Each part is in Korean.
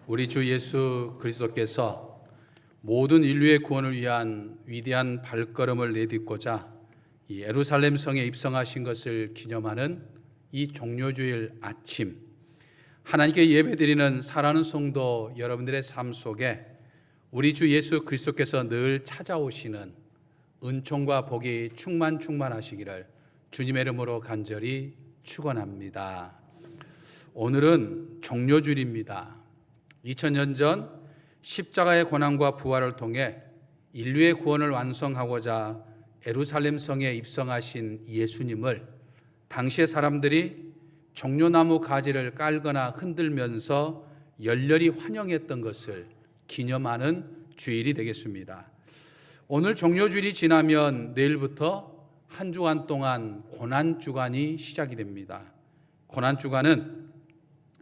우리 주 예수 그리스도께서 모든 인류의 구원을 위한 위대한 발걸음을 내딛고자 이 예루살렘 성에 입성하신 것을 기념하는 이 종료주일 아침, 하나님께 예배드리는 사랑하는 성도 여러분들의 삶 속에 우리 주 예수 그리스도께서 늘 찾아오시는 은총과 복이 충만하시기를 주님의 이름으로 간절히 축원합니다. 오늘은 종료주일입니다. 2000년 전 십자가의 고난과 부활을 통해 인류의 구원을 완성하고자 예루살렘 성에 입성하신 예수님을 당시의 사람들이 종려나무 가지를 깔거나 흔들면서 열렬히 환영했던 것을 기념하는 주일이 되겠습니다. 오늘 종료주일이 지나면 내일부터 한 주간 동안 고난주간이 시작이 됩니다. 고난주간은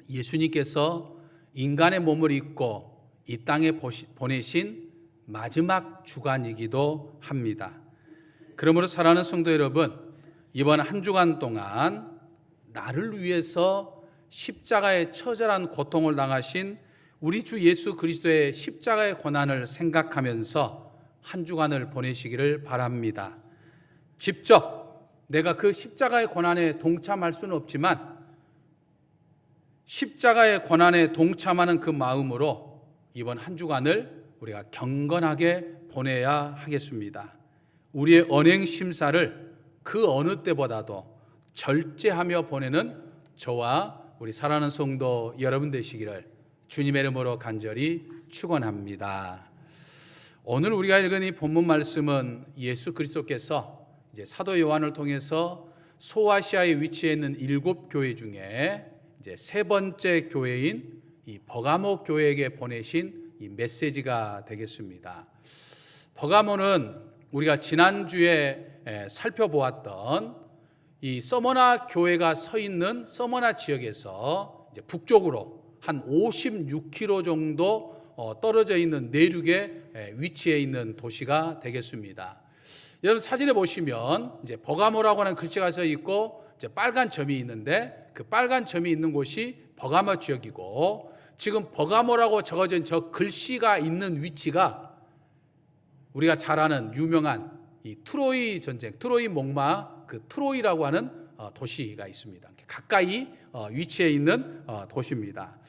예수님께서 인간의 몸을 입고 이 땅에 보내신 마지막 주간이기도 합니다. 그러므로 사랑하는 성도 여러분, 이번 한 주간 동안 나를 위해서 십자가의 처절한 고통을 당하신 우리 주 예수 그리스도의 십자가의 고난을 생각하면서 한 주간을 보내시기를 바랍니다. 직접 내가 그 십자가의 고난에 동참할 수는 없지만 십자가의 고난에 동참하는 그 마음으로 이번 한 주간을 우리가 경건하게 보내야 하겠습니다. 우리의 언행 심사를 그 어느 때보다도 절제하며 보내는 저와 우리 사랑하는 성도 여러분 되시기를 주님의 이름으로 간절히 축원합니다. 오늘 우리가 읽은 이 본문 말씀은 예수 그리스도께서 이제 사도 요한을 통해서 소아시아에 위치해 있는 7교회 중에 이제 세 번째 교회인 이 버가모 교회에게 보내신 이 메시지가 되겠습니다. 버가모는 우리가 지난주에 살펴보았던 이 서머나 교회가 서 있는 서머나 지역에서 이제 북쪽으로 한 56km 정도 떨어져 있는 내륙에 위치해 있는 도시가 되겠습니다. 여러분 사진에 보시면 이제 버가모라고 하는 글씨가 써 있고 이제 빨간 점이 있는데 그 빨간 점이 있는 곳이 버가모 지역이고 지금 버가모라고 적어진 저 글씨가 있는 위치가 우리가 잘 아는 유명한 이 트로이 전쟁, 트로이 목마 그 트로이라고 하는 도시가 있습니다. 가까이 위치해 있는 도시입니다.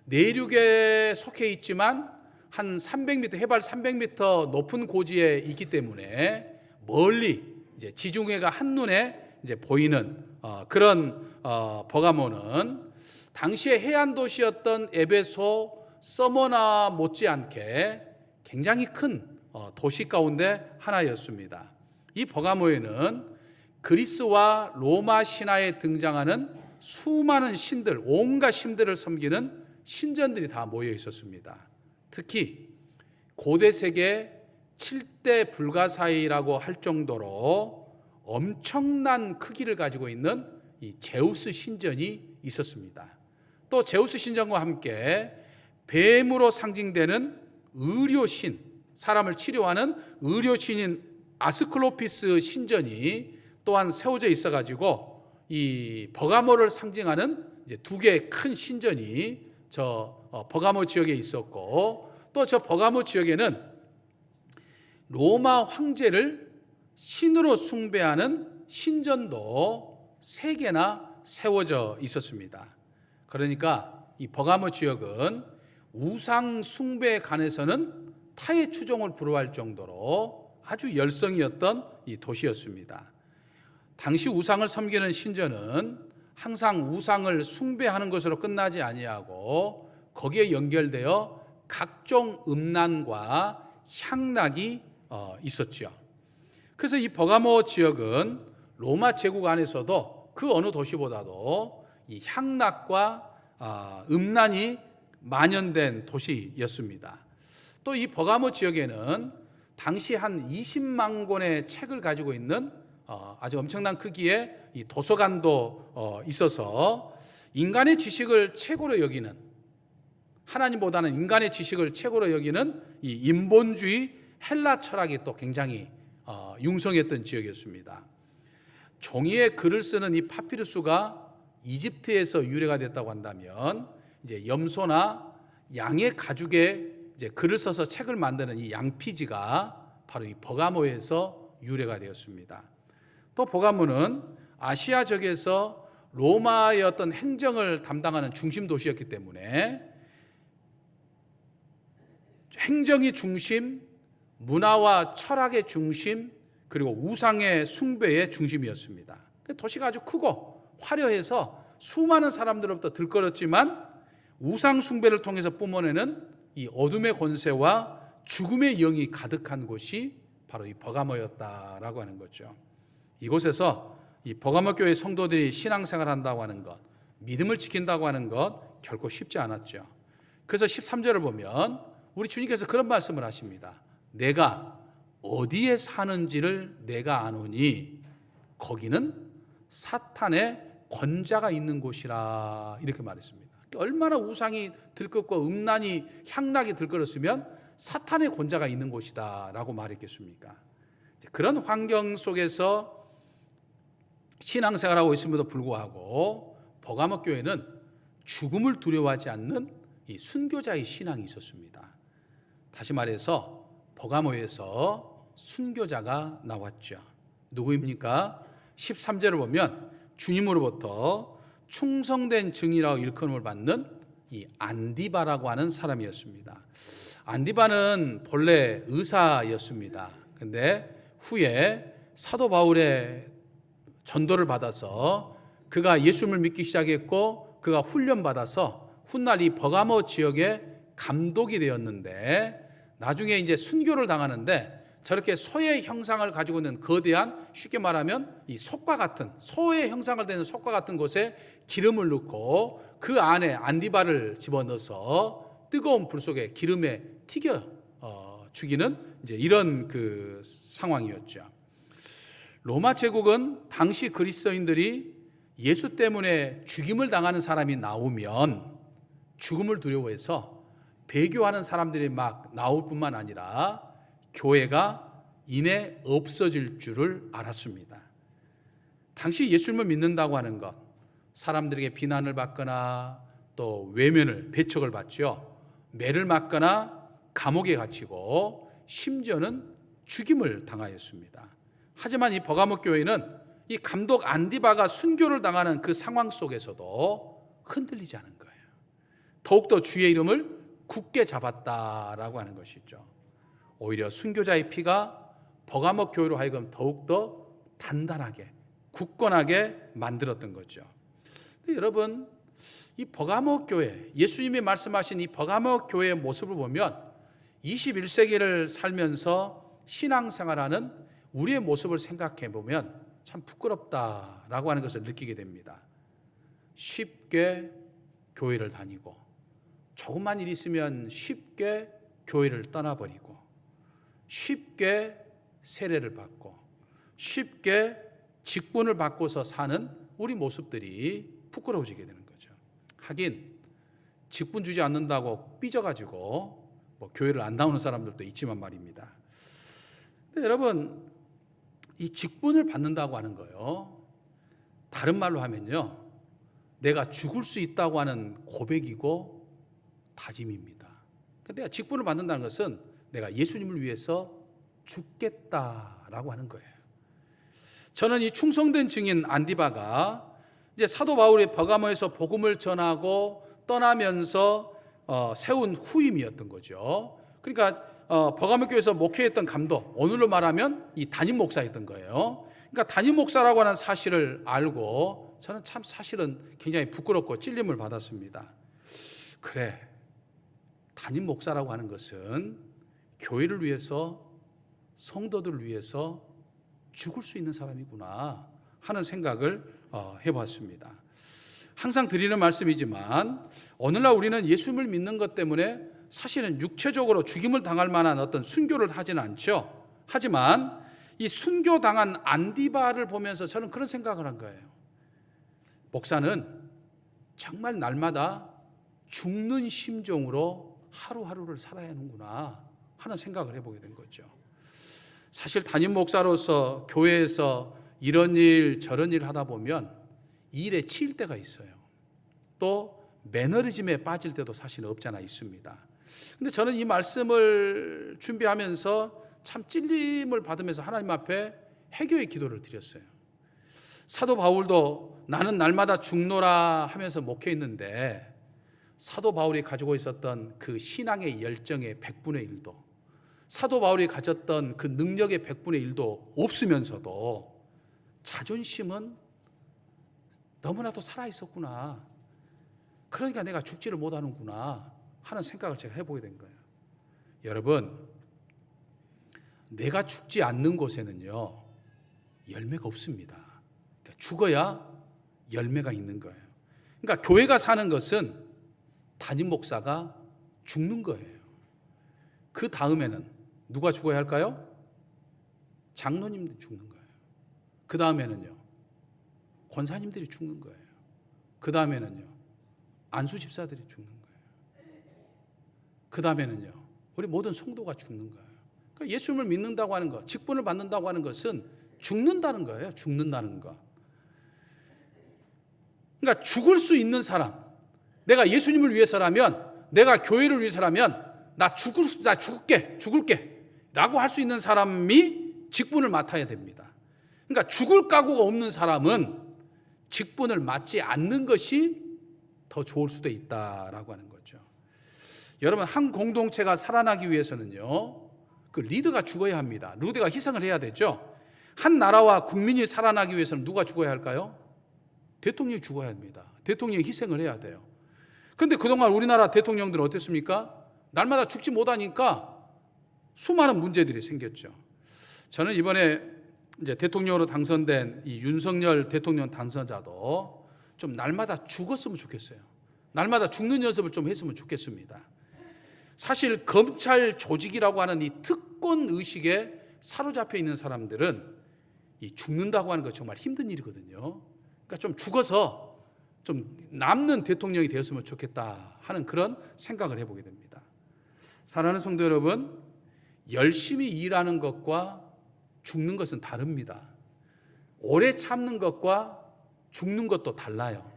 내륙에 속해 있지만 한 300m, 해발 300m 높은 고지에 있기 때문에 멀리 이제 지중해가 한눈에 이제 보이는 그런 버가모는 당시의 해안 도시였던 에베소, 서머나 못지않게 굉장히 큰 도시 가운데 하나였습니다. 이 버가모에는 그리스와 로마 신화에 등장하는 수많은 신들, 온갖 신들을 섬기는 신전들이 다 모여 있었습니다. 특히 고대 세계 7대 불가사의라고 할 정도로 엄청난 크기를 가지고 있는 이 제우스 신전이 있었습니다. 또 제우스 신전과 함께 뱀으로 상징되는 의료신, 사람을 치료하는 의료신인 아스클로피스 신전이 또한 세워져 있어가지고 이 버가모를 상징하는 이제 두 개의 큰 신전이 저 버가모 지역에 있었고 또 저 버가모 지역에는 로마 황제를 신으로 숭배하는 신전도 3개나 세워져 있었습니다. 그러니까 이 버가모 지역은 우상 숭배에 관해서는 타의 추종을 불허할 정도로 아주 열성이었던 이 도시였습니다. 당시 우상을 섬기는 신전은 항상 우상을 숭배하는 것으로 끝나지 아니하고 거기에 연결되어 각종 음란과 향락이 있었죠. 그래서 이 버가모 지역은 로마 제국 안에서도 그 어느 도시보다도 이 향락과 음란이 만연된 도시였습니다. 또 이 버가모 지역에는 당시 한 20만 권의 책을 가지고 있는 아주 엄청난 크기의 이 도서관도 있어서 인간의 지식을 최고로 여기는, 하나님보다는 인간의 지식을 최고로 여기는 이 인본주의 헬라 철학이 또 굉장히 융성했던 지역이었습니다. 종이에 글을 쓰는 이 파피루스가 이집트에서 유래가 됐다고 한다면 이제 염소나 양의 가죽에 이제 글을 써서 책을 만드는 이 양피지가 바로 이 버가모에서 유래가 되었습니다. 또 버가모는 아시아적에서 로마의 어떤 행정을 담당하는 중심 도시였기 때문에 행정의 중심, 문화와 철학의 중심, 그리고 우상의 숭배의 중심이었습니다. 도시가 아주 크고 화려해서 수많은 사람들로부터 들끓었지만 우상 숭배를 통해서 뿜어내는 이 어둠의 권세와 죽음의 영이 가득한 곳이 바로 이 버가모였다라고 하는 거죠. 이곳에서 이 버가모 교회 성도들이 신앙생활을 한다고 하는 것, 믿음을 지킨다고 하는 것 결코 쉽지 않았죠. 그래서 13절을 보면 우리 주님께서 그런 말씀을 하십니다. 내가 어디에 사는지를 내가 아노니 거기는 사탄의 권자가 있는 곳이라, 이렇게 말했습니다. 얼마나 우상이 들끓고 음란이 향락이 들끓었으면 사탄의 권자가 있는 곳이다 라고 말했겠습니까? 그런 환경 속에서 신앙생활하고 있음에도 불구하고 버가모 교회는 죽음을 두려워하지 않는 이 순교자의 신앙이 있었습니다. 다시 말해서 버가모에서 순교자가 나왔죠. 누구입니까? 13절을 보면 주님으로부터 충성된 증인이라고 일컬음을 받는 이 안디바라고 하는 사람이었습니다. 안디바는 본래 의사였습니다. 근데 후에 사도 바울의 전도를 받아서 그가 예수님을 믿기 시작했고 그가 훈련받아서 훗날 이 버가모 지역의 감독이 되었는데 나중에 이제 순교를 당하는데 저렇게 소의 형상을 가지고 있는 거대한, 쉽게 말하면 이 속과 같은, 소의 형상을 되는 속과 같은 곳에 기름을 넣고 그 안에 안디바를 집어넣어서 뜨거운 불 속에 기름에 튀겨 죽이는 이제 이런 그 상황이었죠. 로마 제국은 당시 그리스도인들이 예수 때문에 죽임을 당하는 사람이 나오면 죽음을 두려워해서 배교하는 사람들이 막 나올 뿐만 아니라 교회가 이내 없어질 줄을 알았습니다. 당시 예수님을 믿는다고 하는 것, 사람들에게 비난을 받거나 또 외면을, 배척을 받죠. 매를 맞거나 감옥에 갇히고 심지어는 죽임을 당하였습니다. 하지만 이 버가모 교회는 이 감독 안디바가 순교를 당하는 그 상황 속에서도 흔들리지 않은 거예요. 더욱더 주의 이름을 굳게 잡았다라고 하는 것이죠. 오히려 순교자의 피가 버가모 교회로 하여금 더욱더 단단하게, 굳건하게 만들었던 거죠. 여러분, 이 버가모 교회, 예수님이 말씀하신 이 버가모 교회의 모습을 보면 21세기를 살면서 신앙생활하는 우리의 모습을 생각해 보면 참 부끄럽다라고 하는 것을 느끼게 됩니다. 쉽게 교회를 다니고 조금만 일 있으면 쉽게 교회를 떠나버리고 쉽게 세례를 받고 쉽게 직분을 받고서 사는 우리 모습들이 부끄러워지게 되는 거죠. 하긴 직분 주지 않는다고 삐져가지고 뭐 교회를 안 나오는 사람들도 있지만 말입니다. 근데 여러분, 이 직분을 받는다고 하는 거요, 다른 말로 하면요, 내가 죽을 수 있다고 하는 고백이고 다짐입니다. 내가 직분을 받는다는 것은 내가 예수님을 위해서 죽겠다라고 하는 거예요. 저는 이 충성된 증인 안디바가 이제 사도 바울이 버가모에서 복음을 전하고 떠나면서 세운 후임이었던 거죠. 그러니까 버가모 교회에서 목회했던 감독, 오늘로 말하면 이 담임 목사였던 거예요. 그러니까 담임 목사라고 하는 사실을 알고 저는 참 사실은 굉장히 부끄럽고 찔림을 받았습니다. 그래, 담임 목사라고 하는 것은 교회를 위해서, 성도들을 위해서 죽을 수 있는 사람이구나 하는 생각을 해봤습니다. 항상 드리는 말씀이지만 오늘날 우리는 예수님을 믿는 것 때문에 사실은 육체적으로 죽임을 당할 만한 어떤 순교를 하지는 않죠. 하지만 이 순교당한 안디바를 보면서 저는 그런 생각을 한 거예요. 목사는 정말 날마다 죽는 심정으로 하루하루를 살아야 하는구나 하는 생각을 해보게 된 거죠. 사실 담임 목사로서 교회에서 이런 일 저런 일 하다 보면 일에 치일 때가 있어요. 또 매너리즘에 빠질 때도 사실 없잖아 있습니다. 근데 저는 이 말씀을 준비하면서 참 찔림을 받으면서 하나님 앞에 회개의 기도를 드렸어요. 사도 바울도 나는 날마다 죽노라 하면서 목회했는데 사도 바울이 가지고 있었던 그 신앙의 열정의 100분의 1도, 사도 바울이 가졌던 그 능력의 100분의 1도 없으면서도 자존심은 너무나도 살아있었구나. 그러니까 내가 죽지를 못하는구나 하는 생각을 제가 해보게 된 거예요. 여러분, 내가 죽지 않는 곳에는요 열매가 없습니다. 그러니까 죽어야 열매가 있는 거예요. 그러니까 교회가 사는 것은 담임 목사가 죽는 거예요. 그 다음에는 누가 죽어야 할까요? 장로님들이 죽는 거예요. 그 다음에는요 권사님들이 죽는 거예요. 그 다음에는요 안수 집사들이 죽는 거예요. 그 다음에는요 우리 모든 성도가 죽는 거예요. 그러니까 예수님을 믿는다고 하는 것, 직분을 받는다고 하는 것은 죽는다는 거예요. 죽는다는 거. 그러니까 죽을 수 있는 사람, 내가 예수님을 위해서라면, 내가 교회를 위해서라면 나 죽을게 라고 할 수 있는 사람이 직분을 맡아야 됩니다. 그러니까 죽을 각오가 없는 사람은 직분을 맡지 않는 것이 더 좋을 수도 있다라고 하는 거죠. 여러분, 한 공동체가 살아나기 위해서는요 그 리더가 죽어야 합니다. 리더가 희생을 해야 되죠. 한 나라와 국민이 살아나기 위해서는 누가 죽어야 할까요? 대통령이 죽어야 합니다. 대통령이 희생을 해야 돼요. 그런데 그동안 우리나라 대통령들은 어땠습니까? 날마다 죽지 못하니까 수많은 문제들이 생겼죠. 저는 이번에 이제 대통령으로 당선된 이 윤석열 대통령 당선자도 좀 날마다 죽었으면 좋겠어요. 날마다 죽는 연습을 좀 했으면 좋겠습니다. 사실 검찰 조직이라고 하는 이 특권 의식에 사로잡혀 있는 사람들은 이 죽는다고 하는 거 정말 힘든 일이거든요. 그러니까 좀 죽어서 좀 남는 대통령이 되었으면 좋겠다 하는 그런 생각을 해보게 됩니다. 사랑하는 성도 여러분, 열심히 일하는 것과 죽는 것은 다릅니다. 오래 참는 것과 죽는 것도 달라요.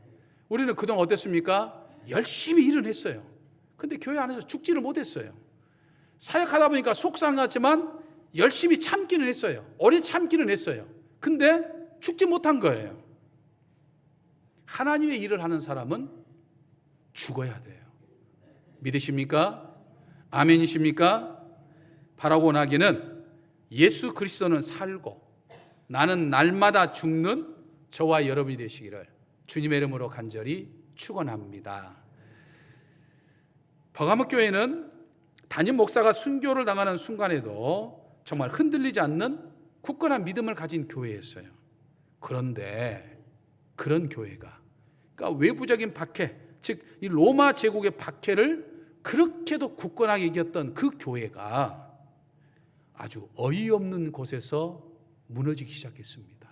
우리는 그동안 어땠습니까? 열심히 일은 했어요. 근데 교회 안에서 죽지를 못했어요. 사역하다 보니까 속상하지만 열심히 참기는 했어요. 오래 참기는 했어요. 근데 죽지 못한 거예요. 하나님의 일을 하는 사람은 죽어야 돼요. 믿으십니까? 아멘이십니까? 바라고 나기는 예수 그리스도는 살고 나는 날마다 죽는 저와 여러분이 되시기를 주님의 이름으로 간절히 축원합니다. 버가모 교회는 담임 목사가 순교를 당하는 순간에도 정말 흔들리지 않는 굳건한 믿음을 가진 교회였어요. 그런데 그런 교회가, 그러니까 외부적인 박해, 즉 이 로마 제국의 박해를 그렇게도 굳건하게 이겼던 그 교회가 아주 어이없는 곳에서 무너지기 시작했습니다.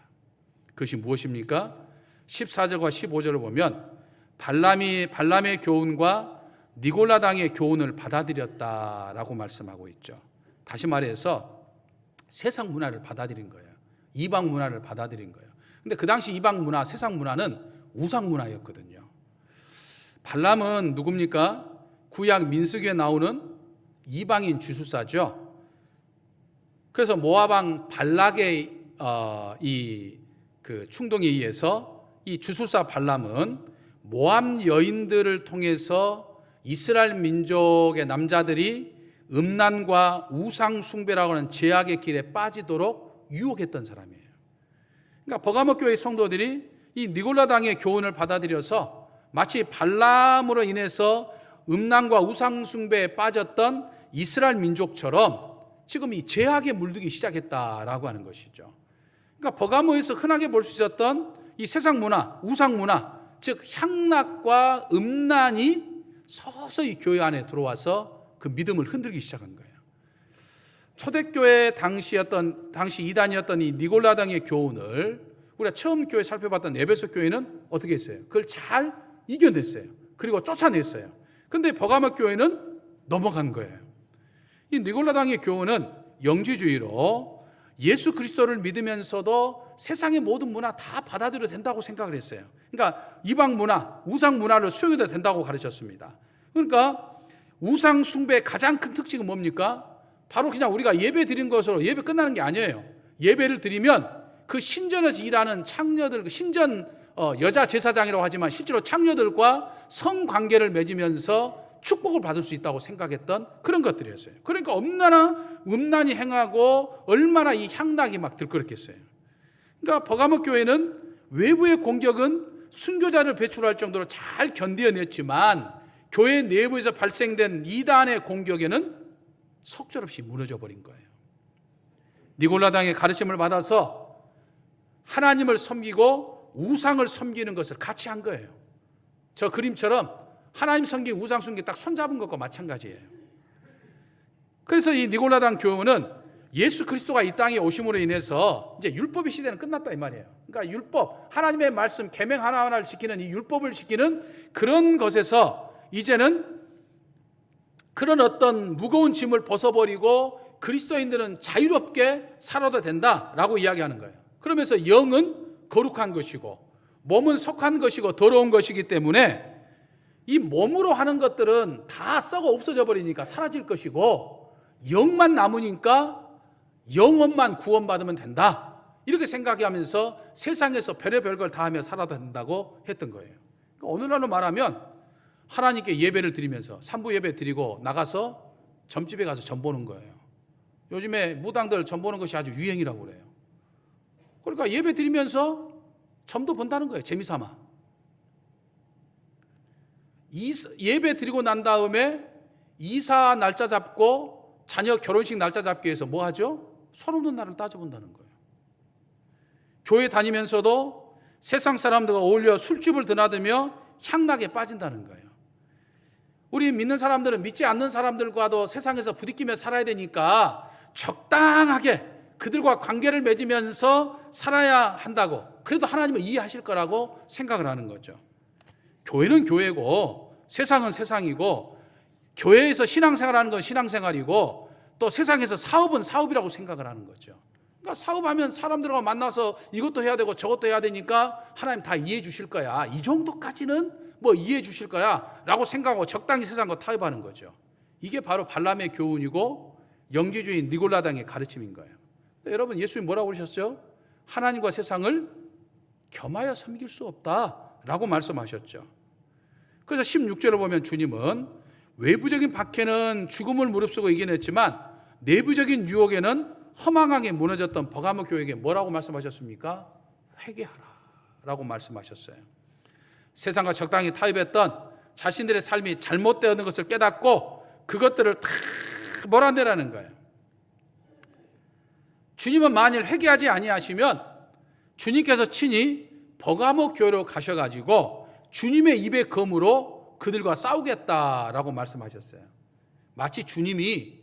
그것이 무엇입니까? 14절과 15절을 보면 발람의 교훈과 니골라당의 교훈을 받아들였다라고 말씀하고 있죠. 다시 말해서 세상 문화를 받아들인 거예요. 이방 문화를 받아들인 거예요. 근데 그 당시 이방 문화, 세상 문화는 우상 문화였거든요. 발람은 누굽니까? 구약 민수기에 나오는 이방인 주술사죠. 그래서 모압 왕 발락의 그 충동에 의해서 이 주술사 발람은 모압 여인들을 통해서 이스라엘 민족의 남자들이 음란과 우상 숭배라고 하는 죄악의 길에 빠지도록 유혹했던 사람이에요. 그러니까 버가모 교회 성도들이 이 니골라당의 교훈을 받아들여서 마치 발람으로 인해서 음란과 우상 숭배에 빠졌던 이스라엘 민족처럼 지금 이 죄악에 물들기 시작했다라고 하는 것이죠. 그러니까 버가모에서 흔하게 볼 수 있었던 이 세상 문화, 우상 문화, 즉 향락과 음란이 서서히 교회 안에 들어와서 그 믿음을 흔들기 시작한 거예요. 초대교회 당시 이단이었던 이 니골라당의 교훈을 우리가 처음 교회 살펴봤던 에베소 교회는 어떻게 했어요? 그걸 잘 이겨냈어요. 그리고 쫓아냈어요. 그런데 버가모 교회는 넘어간 거예요. 이 니골라당의 교훈은 영지주의로 예수 그리스도를 믿으면서도 세상의 모든 문화 다 받아들여도 된다고 생각을 했어요. 그러니까 이방 문화, 우상 문화를 수용해도 된다고 가르쳤습니다. 그러니까 우상 숭배의 가장 큰 특징은 뭡니까? 바로 그냥 우리가 예배 드린 것으로 예배 끝나는 게 아니에요. 예배를 드리면 그 신전에서 일하는 창녀들, 신전 여자 제사장이라고 하지만 실제로 창녀들과 성관계를 맺으면서 축복을 받을 수 있다고 생각했던 그런 것들이었어요. 그러니까 얼마나 음란히 행하고 얼마나 이 향락이 막 들끓었겠어요. 그러니까 버가모 교회는 외부의 공격은 순교자를 배출할 정도로 잘 견뎌냈지만 교회 내부에서 발생된 이단의 공격에는 속절없이 무너져 버린 거예요. 니골라당의 가르침을 받아서 하나님을 섬기고 우상을 섬기는 것을 같이 한 거예요. 저 그림처럼 하나님 섬기고 우상 섬기고 딱 손잡은 것과 마찬가지예요. 그래서 이 니골라당 교훈은 예수 그리스도가 이 땅에 오심으로 인해서 이제 율법의 시대는 끝났다 이 말이에요. 그러니까 율법, 하나님의 말씀, 계명 하나하나를 지키는 이 율법을 지키는 그런 것에서 이제는 그런 어떤 무거운 짐을 벗어버리고 그리스도인들은 자유롭게 살아도 된다라고 이야기하는 거예요. 그러면서 영은 거룩한 것이고 몸은 속한 것이고 더러운 것이기 때문에 이 몸으로 하는 것들은 다 썩어 없어져 버리니까 사라질 것이고 영만 남으니까 영혼만 구원받으면 된다. 이렇게 생각하면서 세상에서 별의별 걸 다 하며 살아도 된다고 했던 거예요. 그러니까 오늘날로 말하면 하나님께 예배를 드리면서 산부 예배 드리고 나가서 점집에 가서 점 보는 거예요. 요즘에 무당들 점 보는 것이 아주 유행이라고 그래요. 그러니까 예배 드리면서 점도 본다는 거예요. 재미삼아. 예배 드리고 난 다음에 이사 날짜 잡고 자녀 결혼식 날짜 잡기 위해서 뭐 하죠? 손 없는 날을 따져본다는 거예요. 교회 다니면서도 세상 사람들과 어울려 술집을 드나들며 향락에 빠진다는 거예요. 우리 믿는 사람들은 믿지 않는 사람들과도 세상에서 부딪히며 살아야 되니까 적당하게 그들과 관계를 맺으면서 살아야 한다고, 그래도 하나님은 이해하실 거라고 생각을 하는 거죠. 교회는 교회고 세상은 세상이고 교회에서 신앙생활하는 건 신앙생활이고 또 세상에서 사업은 사업이라고 생각을 하는 거죠. 그러니까 사업하면 사람들과 만나서 이것도 해야 되고 저것도 해야 되니까 하나님 다 이해해 주실 거야. 이 정도까지는 뭐 이해해 주실 거야 라고 생각하고 적당히 세상과 타협하는 거죠. 이게 바로 발람의 교훈이고 영지주의 니골라당의 가르침인 거예요. 여러분, 예수님 뭐라고 그러셨죠? 하나님과 세상을 겸하여 섬길 수 없다라고 말씀하셨죠. 그래서 16절을 보면 주님은 외부적인 박해는 죽음을 무릅쓰고 이겨냈지만 내부적인 유혹에는 허망하게 무너졌던 버가모 교회에게 뭐라고 말씀하셨습니까? 회개하라 라고 말씀하셨어요. 세상과 적당히 타협했던 자신들의 삶이 잘못되었는 것을 깨닫고 그것들을 다 몰아내라는 거예요. 주님은 만일 회개하지 아니하시면 주님께서 친히 버가모 교회로 가셔가지고 주님의 입의 검으로 그들과 싸우겠다라고 말씀하셨어요. 마치 주님이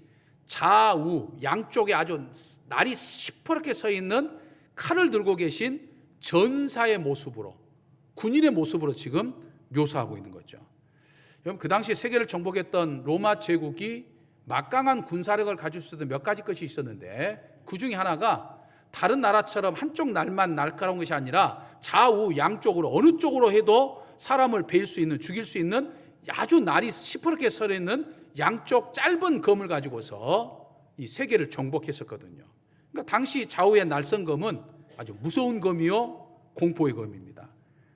좌우 양쪽에 아주 날이 시퍼렇게 서 있는 칼을 들고 계신 전사의 모습으로, 군인의 모습으로 지금 묘사하고 있는 거죠. 여러분, 그 당시 세계를 정복했던 로마 제국이 막강한 군사력을 가질 수 있는 몇 가지 것이 있었는데 그 중에 하나가 다른 나라처럼 한쪽 날만 날카로운 것이 아니라 좌우 양쪽으로 어느 쪽으로 해도 사람을 베일 수 있는, 죽일 수 있는 아주 날이 시퍼렇게 서 있는 양쪽 짧은 검을 가지고서 이 세계를 정복했었거든요. 그러니까 당시 좌우의 날선검은 아주 무서운 검이요 공포의 검입니다.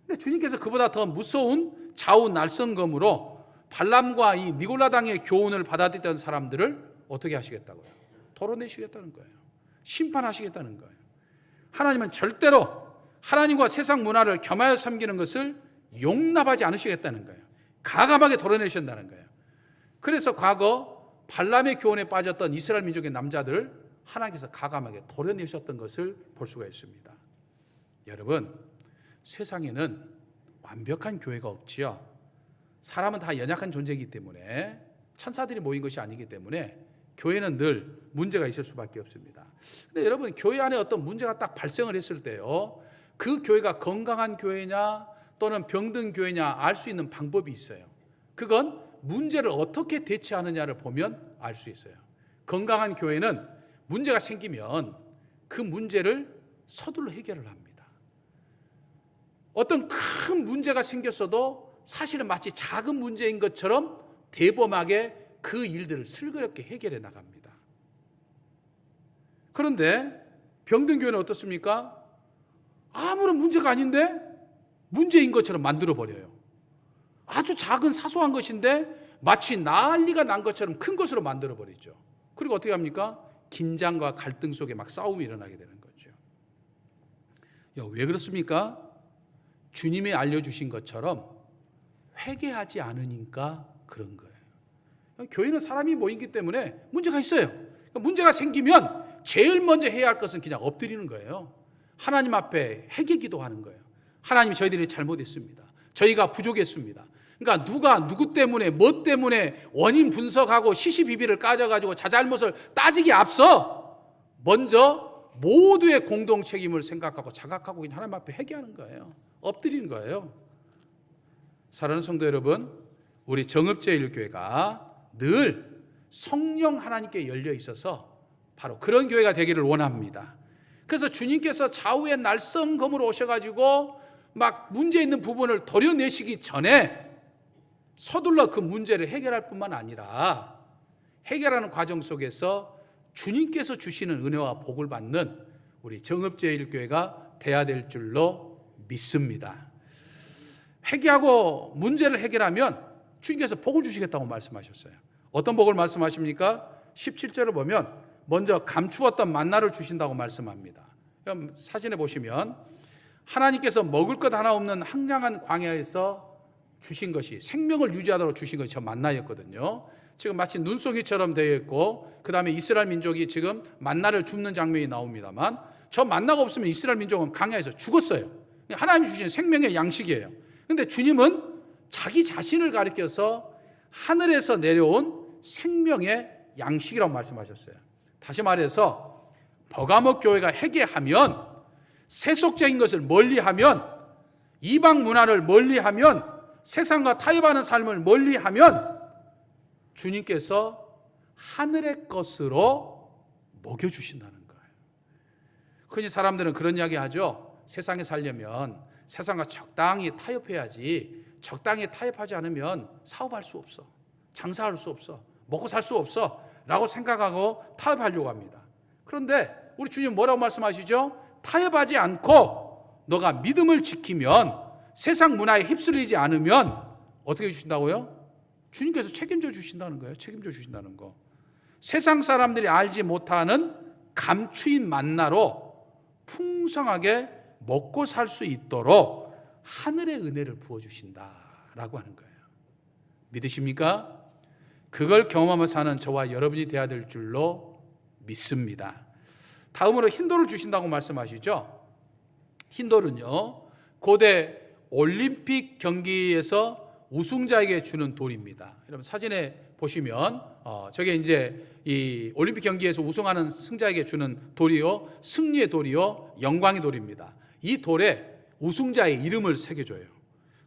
근데 주님께서 그보다 더 무서운 좌우 날선검으로 발람과 이 니골라당의 교훈을 받아들였던 사람들을 어떻게 하시겠다고요? 털어내시겠다는 거예요. 심판하시겠다는 거예요. 하나님은 절대로 하나님과 세상 문화를 겸하여 섬기는 것을 용납하지 않으시겠다는 거예요. 가감하게 털어내신다는 거예요. 그래서 과거 발람의 교훈에 빠졌던 이스라엘 민족의 남자들을 하나님께서 가감하게 털어내셨던 것을 볼 수가 있습니다. 여러분, 세상에는 완벽한 교회가 없지요. 사람은 다 연약한 존재이기 때문에, 천사들이 모인 것이 아니기 때문에 교회는 늘 문제가 있을 수밖에 없습니다. 근데 여러분, 교회 안에 어떤 문제가 딱 발생을 했을 때요, 그 교회가 건강한 교회냐 또는 병든 교회냐 알 수 있는 방법이 있어요. 그건 문제를 어떻게 대처하느냐를 보면 알 수 있어요. 건강한 교회는 문제가 생기면 그 문제를 서둘러 해결을 합니다. 어떤 큰 문제가 생겼어도 사실은 마치 작은 문제인 것처럼 대범하게 그 일들을 슬그럽게 해결해 나갑니다. 그런데 병든 교회는 어떻습니까? 아무런 문제가 아닌데 문제인 것처럼 만들어버려요. 아주 작은 사소한 것인데 마치 난리가 난 것처럼 큰 것으로 만들어버리죠. 그리고 어떻게 합니까? 긴장과 갈등 속에 막 싸움이 일어나게 되는 거죠. 왜 그렇습니까? 주님이 알려주신 것처럼 회개하지 않으니까 그런 거예요. 교회는 사람이 모이기 때문에 문제가 있어요. 문제가 생기면 제일 먼저 해야 할 것은 그냥 엎드리는 거예요. 하나님 앞에 회개 기도하는 거예요. 하나님, 저희들이 잘못했습니다. 저희가 부족했습니다. 그러니까 누가 누구 때문에 뭐 때문에 원인 분석하고 시시비비를 까져가지고 자잘못을 따지기 앞서 먼저 모두의 공동 책임을 생각하고 자각하고 하나님 앞에 회개하는 거예요. 엎드리는 거예요. 사랑하는 성도 여러분, 우리 정읍제일교회가 늘 성령 하나님께 열려 있어서 바로 그런 교회가 되기를 원합니다. 그래서 주님께서 좌우의 날성검으로 오셔가지고 막 문제 있는 부분을 도려내시기 전에 서둘러 그 문제를 해결할 뿐만 아니라 해결하는 과정 속에서 주님께서 주시는 은혜와 복을 받는 우리 정읍제일교회가 돼야 될 줄로 믿습니다. 회개하고 문제를 해결하면 주님께서 복을 주시겠다고 말씀하셨어요. 어떤 복을 말씀하십니까? 17절을 보면 먼저 감추었던 만나를 주신다고 말씀합니다. 사진에 보시면 하나님께서 먹을 것 하나 없는 황량한 광야에서 주신 것이, 생명을 유지하도록 주신 것이 저 만나였거든요. 지금 마치 눈송이처럼 되어 있고 그 다음에 이스라엘 민족이 지금 만나를 줍는 장면이 나옵니다만 저 만나가 없으면 이스라엘 민족은 광야에서 죽었어요. 하나님이 주신 생명의 양식이에요. 그런데 주님은 자기 자신을 가리켜서 하늘에서 내려온 생명의 양식이라고 말씀하셨어요. 다시 말해서 버가모 교회가 회개하면, 세속적인 것을 멀리하면, 이방 문화를 멀리하면, 세상과 타협하는 삶을 멀리하면 주님께서 하늘의 것으로 먹여주신다는 거예요. 흔히 사람들은 그런 이야기 하죠. 세상에 살려면 세상과 적당히 타협해야지, 적당히 타협하지 않으면 사업할 수 없어, 장사할 수 없어, 먹고 살 수 없어 라고 생각하고 타협하려고 합니다. 그런데 우리 주님 뭐라고 말씀하시죠? 타협하지 않고 너가 믿음을 지키면, 세상 문화에 휩쓸리지 않으면 어떻게 주신다고요? 주님께서 책임져 주신다는 거예요. 책임져 주신다는 거. 세상 사람들이 알지 못하는 감추인 만나로 풍성하게 먹고 살 수 있도록 하늘의 은혜를 부어주신다라고 하는 거예요. 믿으십니까? 그걸 경험하며 사는 저와 여러분이 되어야 될 줄로 믿습니다. 다음으로 흰돌을 주신다고 말씀하시죠. 흰돌은요, 고대 올림픽 경기에서 우승자에게 주는 돌입니다. 여러분 사진에 보시면 저게 이제 이 올림픽 경기에서 우승하는 승자에게 주는 돌이요, 승리의 돌이요, 영광의 돌입니다. 이 돌에 우승자의 이름을 새겨줘요.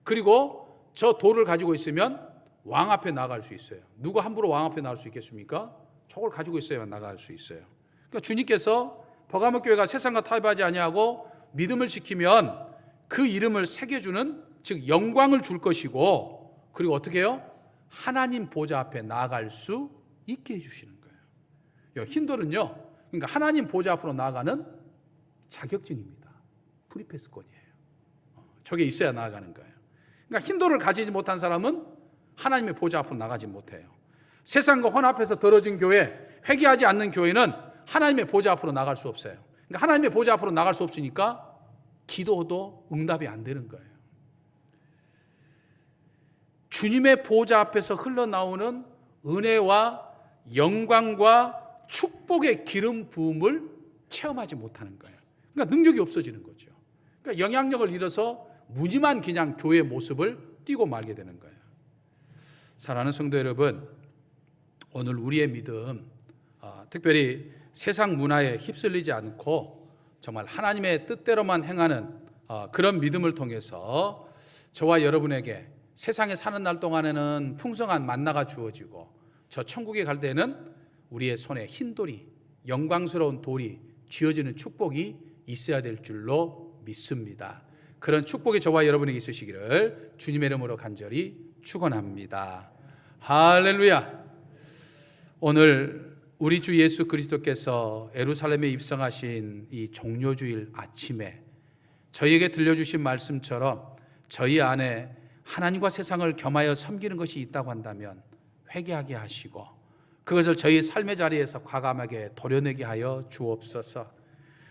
그리고 저 돌을 가지고 있으면 왕 앞에 나갈 수 있어요. 누가 함부로 왕 앞에 나갈 수 있겠습니까? 저걸 가지고 있어야만 나갈 수 있어요. 그러니까 주님께서 버가모 교회가 세상과 타협하지 아니하고 믿음을 지키면 그 이름을 새겨주는, 즉 영광을 줄 것이고, 그리고 어떻게 해요? 하나님 보좌 앞에 나아갈 수 있게 해주시는 거예요. 흰돌은요, 그러니까 하나님 보좌 앞으로 나아가는 자격증입니다. 프리패스권이에요. 저게 있어야 나아가는 거예요. 그러니까 흰돌을 가지지 못한 사람은 하나님의 보좌 앞으로 나가지 못해요. 세상과 혼합해서 더러진 교회, 회개하지 않는 교회는 하나님의 보좌 앞으로 나갈 수 없어요. 그러니까 하나님의 보좌 앞으로 나갈 수 없으니까 기도도 응답이 안 되는 거예요. 주님의 보좌 앞에서 흘러나오는 은혜와 영광과 축복의 기름 부음을 체험하지 못하는 거예요. 그러니까 능력이 없어지는 거죠. 그러니까 영향력을 잃어서 무늬만 그냥 교회의 모습을 띄고 말게 되는 거예요. 사랑하는 성도 여러분, 오늘 우리의 믿음, 특별히 세상 문화에 휩쓸리지 않고 정말 하나님의 뜻대로만 행하는 그런 믿음을 통해서 저와 여러분에게 세상에 사는 날 동안에는 풍성한 만나가 주어지고 저 천국에 갈 때는 우리의 손에 흰 돌이, 영광스러운 돌이 쥐어지는 축복이 있어야 될 줄로 믿습니다. 그런 축복이 저와 여러분에게 있으시기를 주님의 이름으로 간절히 축원합니다. 할렐루야. 오늘 우리 주 예수 그리스도께서 예루살렘에 입성하신 이 종료주일 아침에 저희에게 들려주신 말씀처럼 저희 안에 하나님과 세상을 겸하여 섬기는 것이 있다고 한다면 회개하게 하시고 그것을 저희 삶의 자리에서 과감하게 도려내게 하여 주옵소서.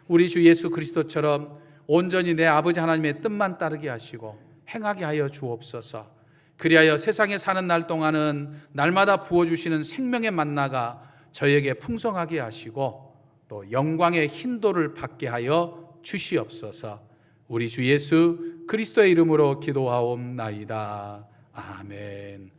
우리 주 예수 그리스도처럼 온전히 내 아버지 하나님의 뜻만 따르게 하시고 행하게 하여 주옵소서. 그리하여 세상에 사는 날 동안은 날마다 부어주시는 생명의 만나가 저희에게 풍성하게 하시고 또 영광의 hin도를 받게 하여 주시옵소서. 우리 주 예수 그리스도의 이름으로 기도하옵나이다. 아멘.